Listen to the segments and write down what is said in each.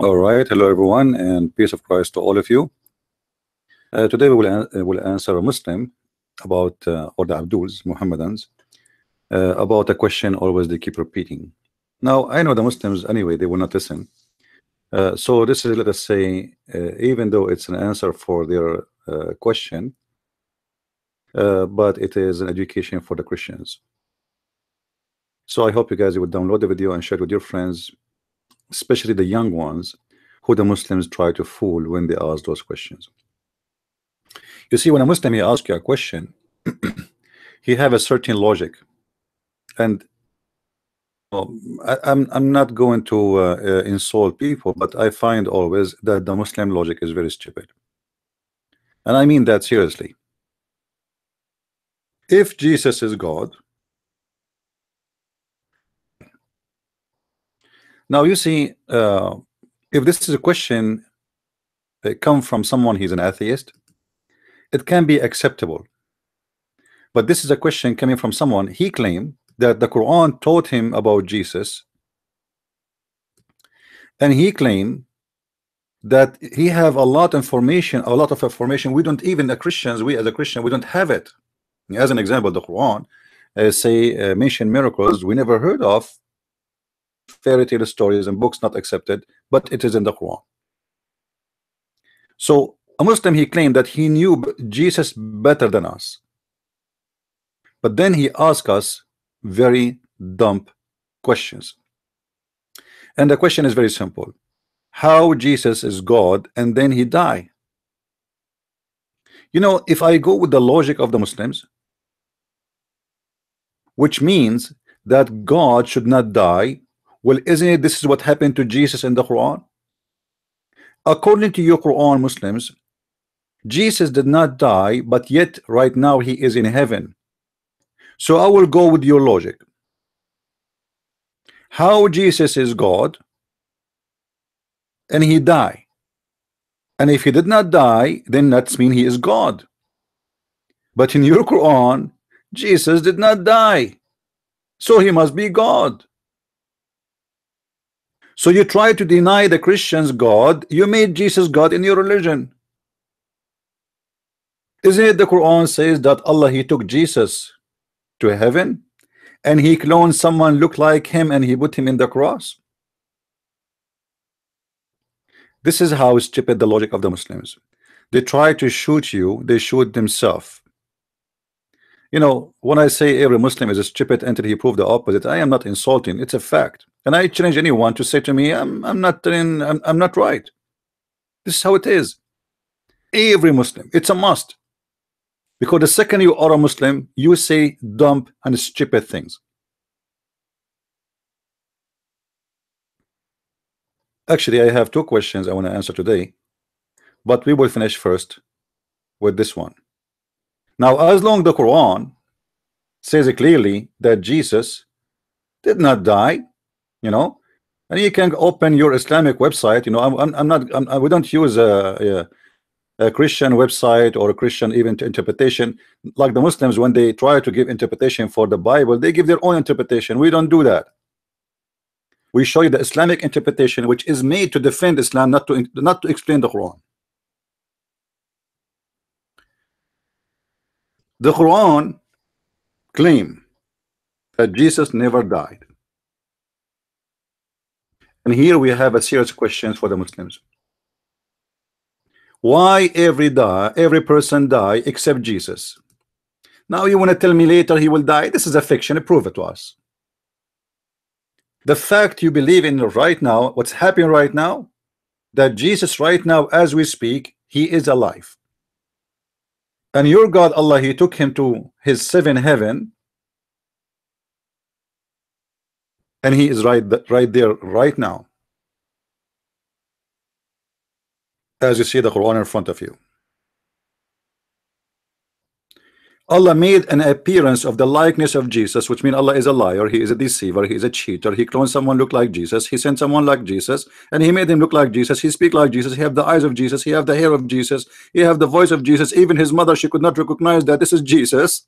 All right, hello everyone, and peace of Christ to all of you. Today we will answer a Muslim about, or the Abduls, Muhammadans, about a question always they keep repeating. Now, I know the Muslims anyway, they will not listen. So this is, let us say, even though it's an answer for their question, but it is an education for the Christians. So I hope you guys will download the video and share it with your friends, especially the young ones who the Muslims try to fool when they ask those questions. You see, when a Muslim he asks you a question, he have a certain logic, and I'm not going to insult people, but I find always that the Muslim logic is very stupid, and I mean that seriously. If Jesus is God, now you see, if this is a question come from someone he's an atheist, it can be acceptable. But this is a question coming from someone he claimed that the Quran taught him about Jesus, and he claimed that he have a lot of information we don't, even the Christians, we as a Christian, we don't have it. As an example, the Quran mention miracles we never heard of, fairy tale stories and books not accepted, but it is in the Quran. So a Muslim he claimed that he knew Jesus better than us, but then he asked us very dumb questions, and the question is very simple: how Jesus is God and then he died? You know, if I go with the logic of the Muslims, which means that God should not die, well, isn't it this is what happened to Jesus in the Quran? According to your Quran, Muslims, Jesus did not die, but yet right now he is in heaven. So I will go with your logic. How Jesus is God and he died, and if he did not die, then that's mean he is God. But in your Quran, Jesus did not die, so he must be God. So you try to deny the Christians God, you made Jesus God in your religion. Isn't it the Quran says that Allah he took Jesus to heaven and he cloned someone look like him and he put him in the cross? This is how stupid the logic of the Muslims. They try to shoot you, they shoot themselves. You know, when I say every Muslim is a stupid until he proved the opposite, I am not insulting, it's a fact. And I challenge anyone to say to me, I'm not right. This is how it is. Every Muslim, it's a must. Because the second you are a Muslim, you say dumb and stupid things. Actually, I have two questions I want to answer today, but we will finish first with this one. Now, as long the Quran says clearly that Jesus did not die, you know, and you can open your Islamic website, you know, we don't use a Christian website or a Christian even interpretation like the Muslims. When they try to give interpretation for the Bible, they give their own interpretation. We don't do that. We show you the Islamic interpretation, which is made to defend Islam, not to explain the Quran. The Quran claim that Jesus never died, and here we have a serious question for the Muslims. Why every person die except Jesus? Now you want to tell me later he will die? This is a fiction. Prove it to us. The fact you believe in right now, what's happening right now, that Jesus right now as we speak, he is alive, and your God Allah, he took him to his seventh heaven, and he is right there right now, as you see the Quran in front of you. Allah made an appearance of the likeness of Jesus, which means Allah is a liar, he is a deceiver, he is a cheater. He cloned someone look like Jesus, he sent someone like Jesus, and he made him look like Jesus. He speak like Jesus, he have the eyes of Jesus, he have the hair of Jesus, he have the voice of Jesus. Even his mother, she could not recognize that this is Jesus.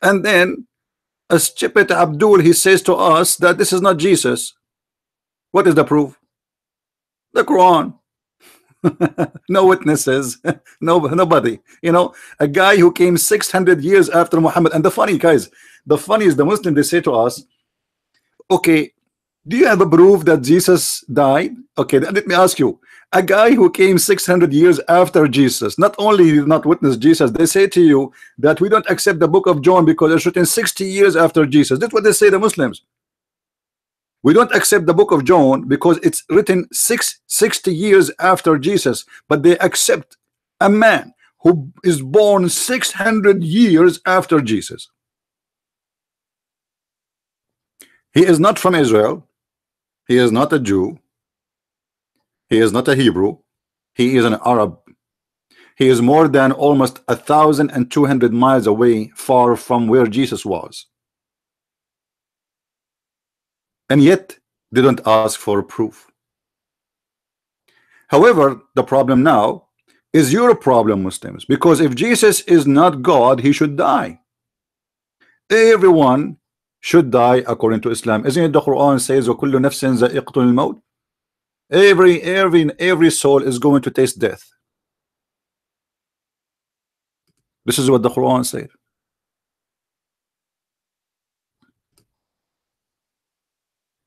And then a stupid Abdul, he says to us that this is not Jesus. What is the proof? The Quran. No witnesses, nobody. You know, a guy who came 600 years after Muhammad. And the funny, guys, the funny is the Muslim, they say to us, okay, do you have a proof that Jesus died? Okay, let me ask you, a guy who came 600 years after Jesus, not only did not witness Jesus, they say to you that we don't accept the book of John because it's written 60 years after Jesus. That's what they say, the Muslims. We don't accept the book of John because it's written 60 years after Jesus, but they accept a man who is born 600 years after Jesus. He is not from Israel. He is not a Jew. He is not a Hebrew. He is an Arab. He is more than almost 1,200 miles away, far from where Jesus was. And yet they don't ask for proof. However, the problem now is your problem, Muslims, because if Jesus is not God, he should die. Everyone should die according to Islam. Isn't it the Quran says وَكُلُّ نَفْسٍ ذَائِقَةُ الْمَوْتِ? Every soul is going to taste death. This is what the Quran said.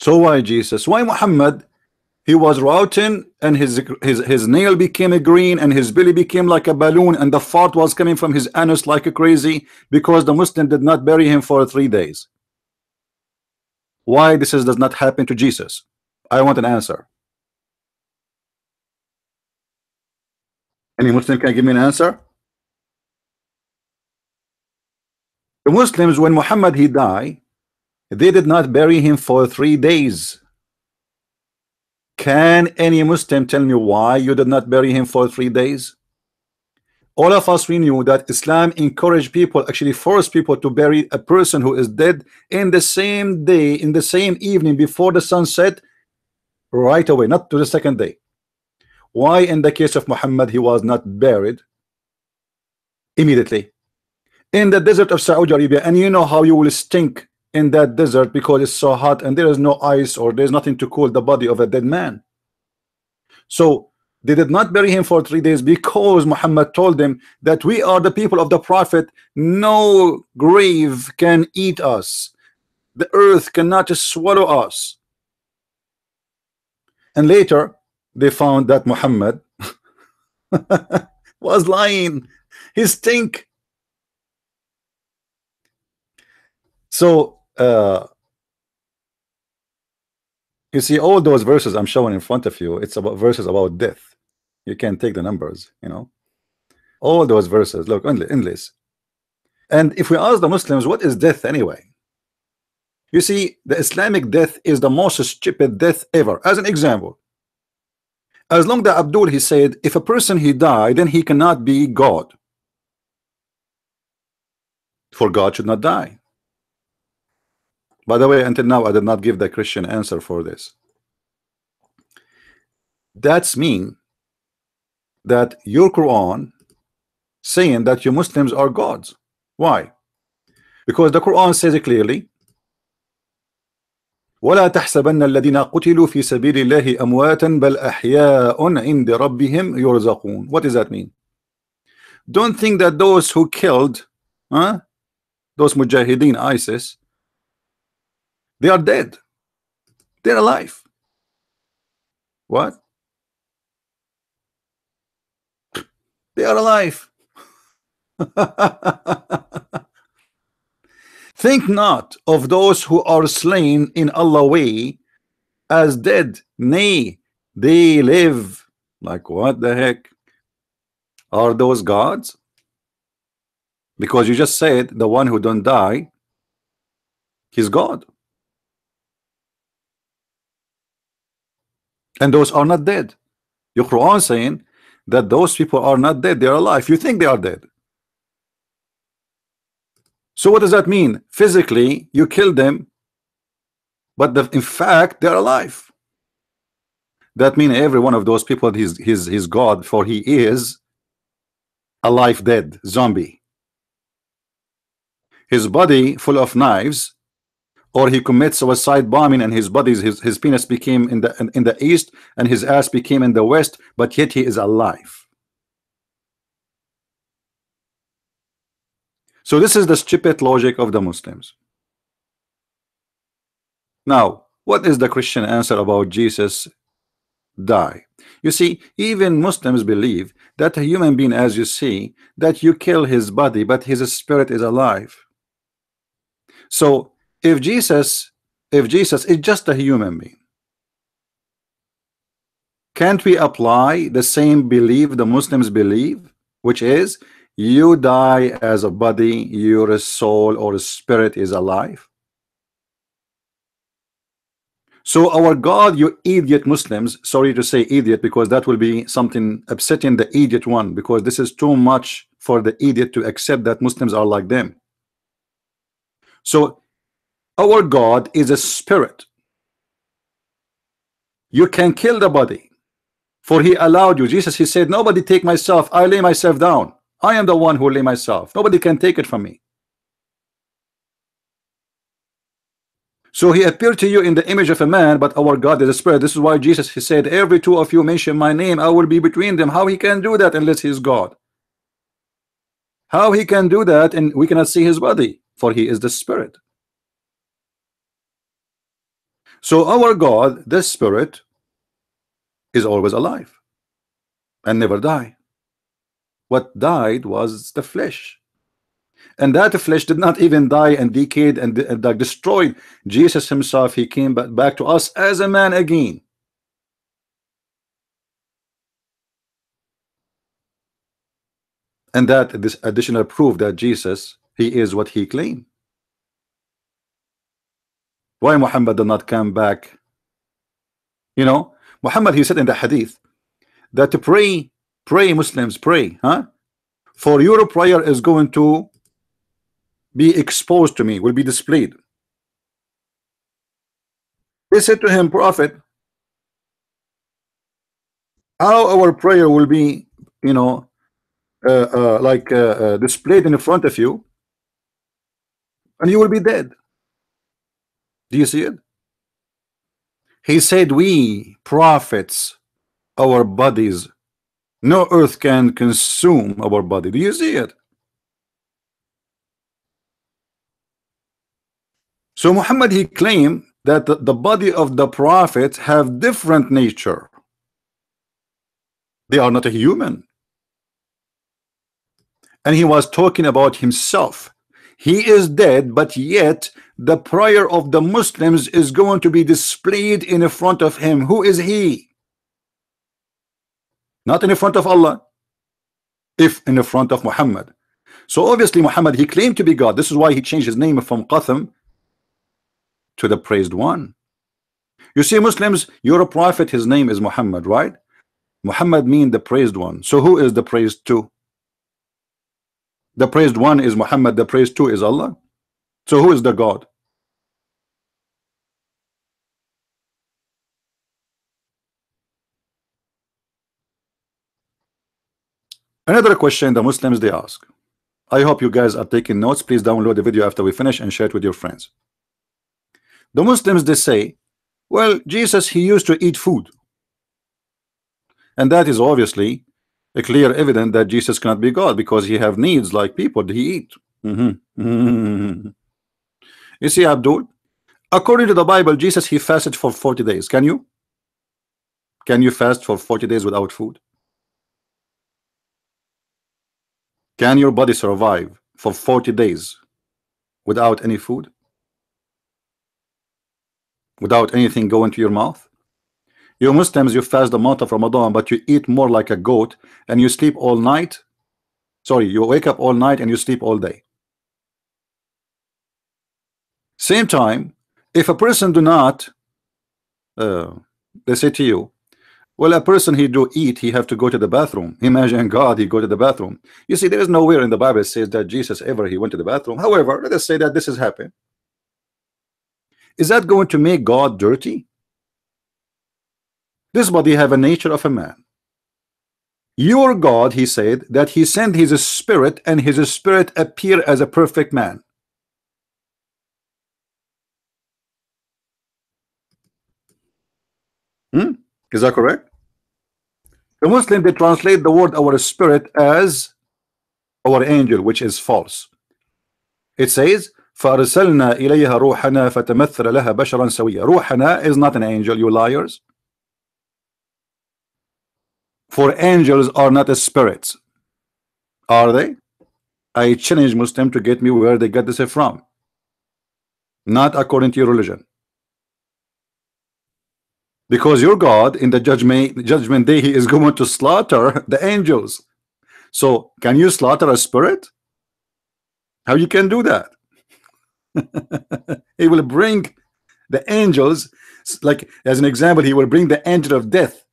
So why Jesus? Why Muhammad? He was rotting and his nail became green and his belly became like a balloon and the fart was coming from his anus like a crazy because the Muslim did not bury him for 3 days. Why this does not happen to Jesus? I want an answer. Any Muslim can give me an answer? The Muslims, when Muhammad he died, they did not bury him for 3 days. Can any Muslim tell me why you did not bury him for 3 days? All of us, we knew that Islam encouraged people, actually forced people to bury a person who is dead in the same day, in the same evening before the sunset, right away, not to the second day. Why in the case of Muhammad he was not buried immediately in the desert of Saudi Arabia? And you know how you will stink in that desert because it's so hot and there is no ice or there's nothing to cool the body of a dead man. So they did not bury him for 3 days because Muhammad told them that we are the people of the Prophet. No grave can eat us. The earth cannot swallow us. And later they found that Muhammad was lying. He stink. So you see all those verses I'm showing in front of you, it's about verses about death. You can take the numbers, you know, all those verses, look, endless. And if we ask the Muslims, what is death anyway? You see, the Islamic death is the most stupid death ever. As an example, as long that Abdul, he said, if a person he died, then he cannot be God. For God should not die. By the way, until now I did not give the Christian answer for this. That's mean that your Quran saying that you Muslims are gods. Why? Because the Quran says it clearly, ولا تحسبن الذين قتلوا في سبيل الله أمواتا بل أحياء عند ربهم يرزقون. What does that mean? Don't think that those who killed those mujahideen, ISIS, they are dead. They're alive. What? They are alive. Think not of those who are slain in Allah's way as dead. Nay, they live. Like what the heck? Are those gods? Because you just said the one who don't die, he's God. And those are not dead. Your Quran saying that those people are not dead, they are alive. You think they are dead. So what does that mean? Physically, you kill them, but in fact, they're alive. That means every one of those people, he's God, for he is alive, dead, zombie. His body full of knives, or he commits suicide bombing and his body, his penis became in the east and his ass became in the west, but yet he is alive. So this is the stupid logic of the Muslims. Now, what is the Christian answer about Jesus die? You see, even Muslims believe that a human being, as you see, that you kill his body, but his spirit is alive. So if Jesus is just a human being, can't we apply the same belief the Muslims believe, which is you die as a body, your soul or spirit is alive? So our God, you idiot Muslims, sorry to say idiot because that will be something upsetting the idiot one, because this is too much for the idiot to accept that Muslims are like them. So our God is a spirit. You can kill the body, for he allowed you. Jesus, he said, nobody take myself, I lay myself down. I am the one who lay myself. Nobody can take it from me. So he appeared to you in the image of a man, but our God is a spirit. This is why Jesus, he said, every two of you mention my name, I will be between them. How he can do that unless he is God? How he can do that and we cannot see his body, for he is the spirit. So our God, the spirit, is always alive and never die. What died was the flesh, and that flesh did not even die and decayed and destroyed. Jesus himself, he came back to us as a man again. And that this additional proof that Jesus, he is what he claimed. Why Muhammad did not come back? You know, Muhammad, he said in the hadith that to pray Muslims, pray, huh? For your prayer is going to be exposed to me, will be displayed. They said to him, Prophet, how our prayer will be, you know, displayed in front of you, and you will be dead. Do you see it? He said, we prophets, our bodies, no earth can consume our body. Do you see it? So Muhammad, he claimed that the body of the prophets have different nature. They are not a human. And he was talking about himself. He is dead, but yet the prayer of the Muslims is going to be displayed in front of him. Who is he? Not in front of Allah, if in front of Muhammad. So obviously Muhammad, he claimed to be God. This is why he changed his name from Qatham to the praised one. You see, Muslims, you're a prophet, his name is Muhammad, right? Muhammad means the praised one. So who is the praised two? The praised one is Muhammad, the praised two is Allah. So who is the God? Another question the Muslims they ask. I hope you guys are taking notes. Please download the video after we finish and share it with your friends. The Muslims, they say, well, Jesus, he used to eat food. And that is obviously a clear evidence that Jesus cannot be God, because he have needs like people, he eat. You see, Abdul, according to the Bible, Jesus, he fasted for 40 days. Can you? Can you fast for 40 days without food? Can your body survive for 40 days without any food? Without anything going to your mouth? You Muslims, you fast the month of Ramadan, but you eat more like a goat and you sleep all night. Sorry, you wake up all night and you sleep all day. Same time, if a person do not, they say to you, well, a person he do eat, he have to go to the bathroom. Imagine God, he go to the bathroom. You see, there is nowhere in the Bible says that Jesus ever he went to the bathroom. However, let us say that this has happened. Is that going to make God dirty? This body have a nature of a man. Your God, he said, that he sent his spirit and his spirit appear as a perfect man. Is that correct? The Muslim, they translate the word our spirit as our angel, which is false. It says فَأَرْسَلْنَا إِلَيْهَا رُوحَنَا فَتَمَثَّلَ لَهَا بَشَرًا سَوِيًّا. Ruhana is not an angel, you liars. For angels are not a spirits. Are they? I challenge Muslim to get me where they get this from. Not according to your religion. Because your God in the judgment day, he is going to slaughter the angels. So can you slaughter a spirit? How you can do that? He will bring the angels, like as an example, he will bring the angel of death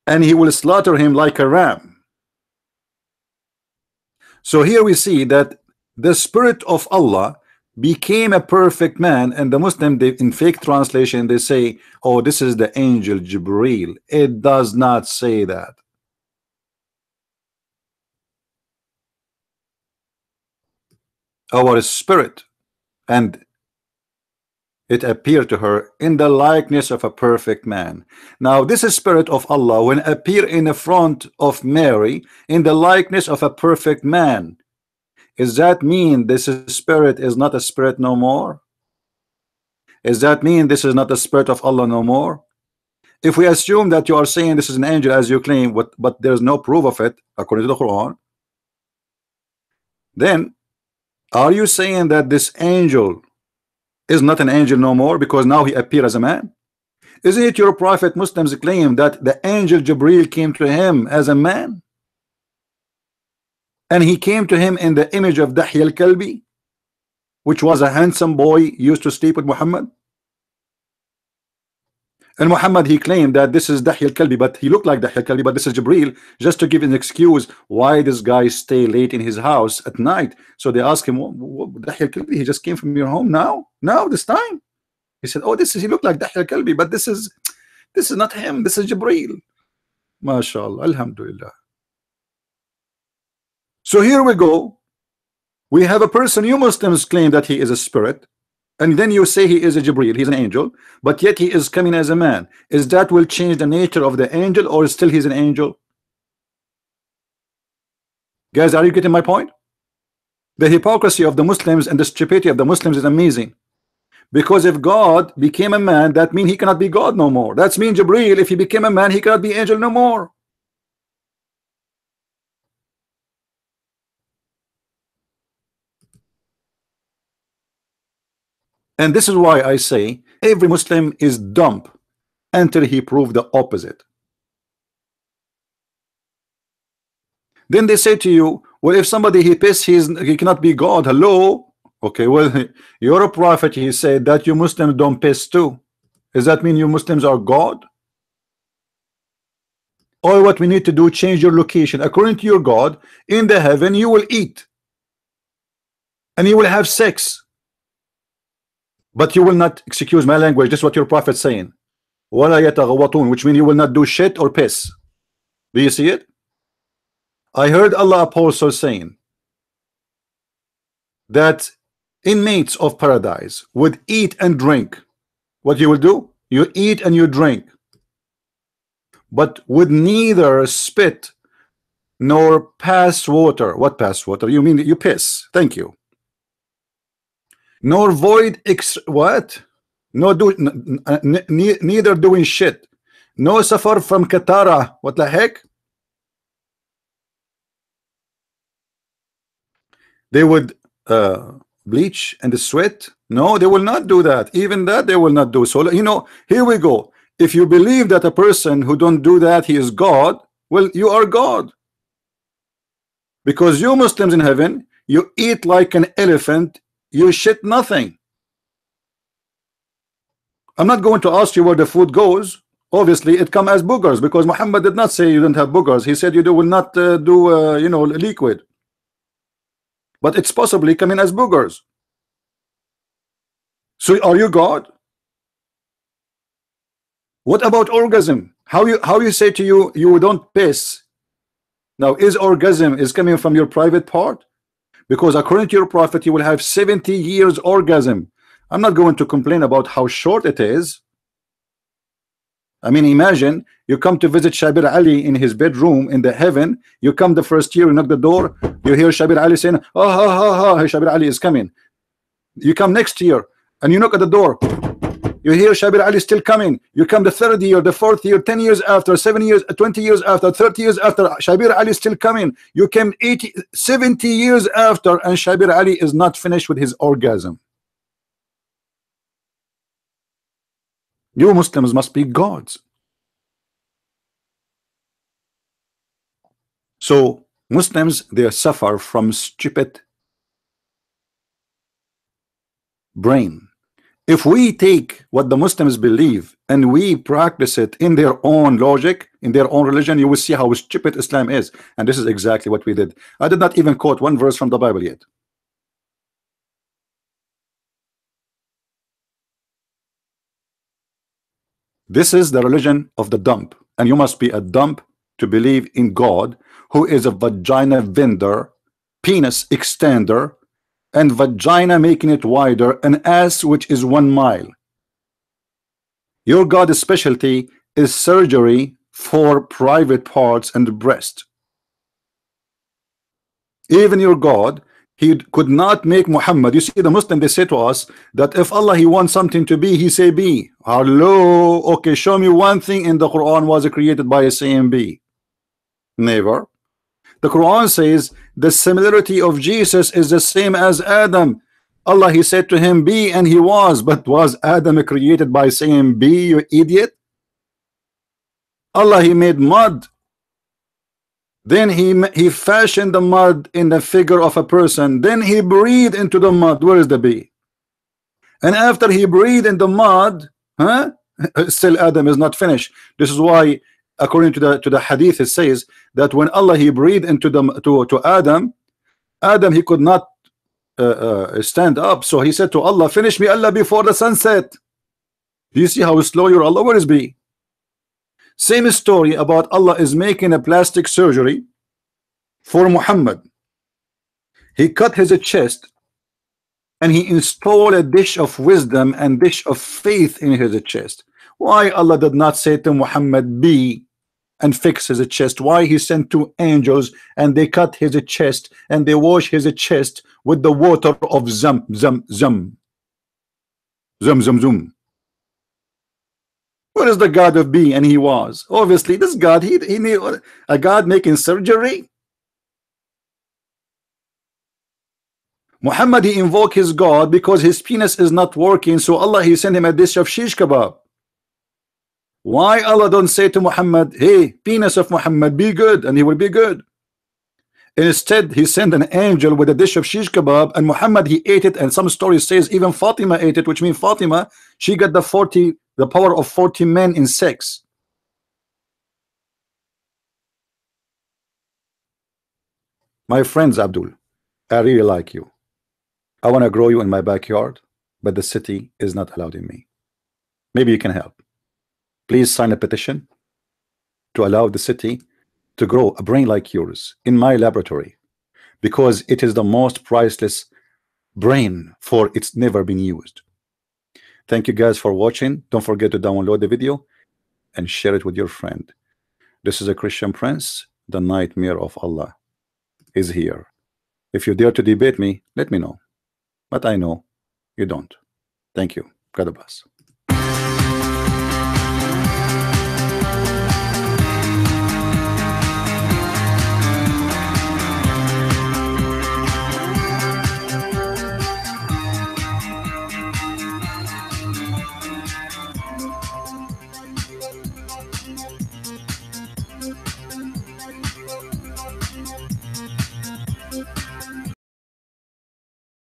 and he will slaughter him like a ram. So here we see that the spirit of Allah became a perfect man, and the Muslim, they, in fake translation, they say, oh, this is the angel Jibreel. It does not say that. Our spirit, and it appeared to her in the likeness of a perfect man. Now this is spirit of Allah when appear in the front of Mary in the likeness of a perfect man. Does that mean this spirit is not a spirit no more? Does that mean this is not the spirit of Allah no more? If we assume that you are saying this is an angel as you claim, but there's no proof of it according to the Quran, then are you saying that this angel is not an angel no more because now he appeared as a man? Isn't it your prophet Muslims claim that the angel Jibreel came to him as a man? And he came to him in the image of Dihya al-Kalbi, which was a handsome boy used to sleep with Muhammad. And Muhammad, he claimed that this is Dihya al-Kalbi, but he looked like Dihya al-Kalbi, but this is Jibreel, just to give an excuse why this guy stay late in his house at night. So they asked him, Dihya al-Kalbi, he just came from your home now this time. He said, oh, he looked like Dihya al-Kalbi, but this is not him, this is Jibreel. MashaAllah, Alhamdulillah. So here we go. We have a person, you Muslims claim that he is a spirit, and then you say he is a Jibreel, he's an angel, but yet he is coming as a man. Is that will change the nature of the angel, or still he's an angel? Guys, are you getting my point? The hypocrisy of the Muslims and the stupidity of the Muslims is amazing. Because if God became a man, that means he cannot be God no more. That means Jibreel, if he became a man, he cannot be angel no more. And this is why I say every Muslim is dumb until he proved the opposite. Then they say to you, well, if somebody he piss, he cannot be God. Hello? Okay, well, you're a prophet. He said that you Muslims don't piss too. Does that mean you Muslims are God? Or what we need to do, change your location. According to your God, in the heaven you will eat. And you will have sex. But you will not, excuse my language, this is what your prophet saying. وَلَا يَتَغَوَّطُونَ, which means you will not do shit or piss. Do you see it? I heard Allah apostle saying that inmates of paradise would eat and drink. What you will do? You eat and you drink, but would neither spit nor pass water. What pass water? You mean you piss. Thank you. Nor void what? No do neither doing shit. No suffer from katara. What the heck? They would bleach and sweat. No, they will not do that. Even that they will not do. So you know, here we go. If you believe that a person who don't do that he is God, well, you are God. Because you Muslims in heaven, you eat like an elephant, you shit nothing. I'm not going to ask you where the food goes. Obviously it come as boogers, because Muhammad did not say you don't have boogers. He said you will not do you know, liquid, but it's possibly coming as boogers. So are you God? What about orgasm? How you say to you don't piss? Now is orgasm is coming from your private part? Because according to your prophet you will have 70 years orgasm. I'm not going to complain about how short it is. I mean, imagine you come to visit Shabir Ali in his bedroom in the heaven. You come the first year, you knock the door, you hear Shabir Ali saying, "Oh, ha, ha, ha, Shabir Ali is coming." You come next year and you knock at the door. You hear Shabir Ali still coming. You come the third year, the fourth year, 10 years after, 7 years, 20 years after, 30 years after, Shabir Ali still coming. You came 80, 70 years after, and Shabir Ali is not finished with his orgasm. You Muslims must be gods. So Muslims, they suffer from stupid brain. If we take what the Muslims believe and we practice it in their own logic, in their own religion, you will see how stupid Islam is. And this is exactly what we did. I did not even quote one verse from the Bible yet. This is the religion of the dump, and you must be a dump to believe in God, who is a vagina vendor, penis extender, and vagina making it wider, an ass which is 1 mile. Your God's specialty is surgery for private parts and breast. Even your God, he could not make Muhammad. You see, the Muslim, they say to us that if Allah, he wants something to be, he say be. Hello, okay, show me one thing in the Quran was created by a saying be. Never. The Quran says the similarity of Jesus is the same as Adam. Allah, he said to him be, and he was. But was Adam created by saying be, you idiot? Allah, he made mud. Then he fashioned the mud in the figure of a person. Then he breathed into the mud. Where is the bee? And after he breathed in the mud, still Adam is not finished. This is why, according to the hadith, it says that when Allah, he breathed into to Adam, he could not stand up. So he said to Allah, finish me, Allah, before the sunset. Do you see how slow your Allah? Where is be? Same story about Allah is making a plastic surgery for Muhammad. He cut his chest and he installed a dish of wisdom and dish of faith in his chest. Why Allah did not say to Muhammad be and fix his chest? Why he sent 2 angels and they cut his chest and they wash his chest with the water of zam zam zam zam zam zam? What is the God of be? And he was obviously this God. He need a God making surgery. Muhammad, he invoked his God because his penis is not working, so Allah, he sent him a dish of shish kebab. Why Allah don't say to Muhammad, hey, penis of Muhammad, be good, and he will be good? Instead, he sent an angel with a dish of shish kebab, and Muhammad, he ate it, and some stories says even Fatima ate it, which means Fatima, she got the power of 40 men in sex. My friends, Abdul, I really like you. I want to grow you in my backyard, but the city is not allowing me. Maybe you can help. Please sign a petition to allow the city to grow a brain like yours in my laboratory, because it is the most priceless brain, for it's never been used. Thank you guys for watching. Don't forget to download the video and share it with your friend. This is a Christian Prince. The nightmare of Allah is here. If you dare to debate me, let me know. But I know you don't. Thank you. God bless.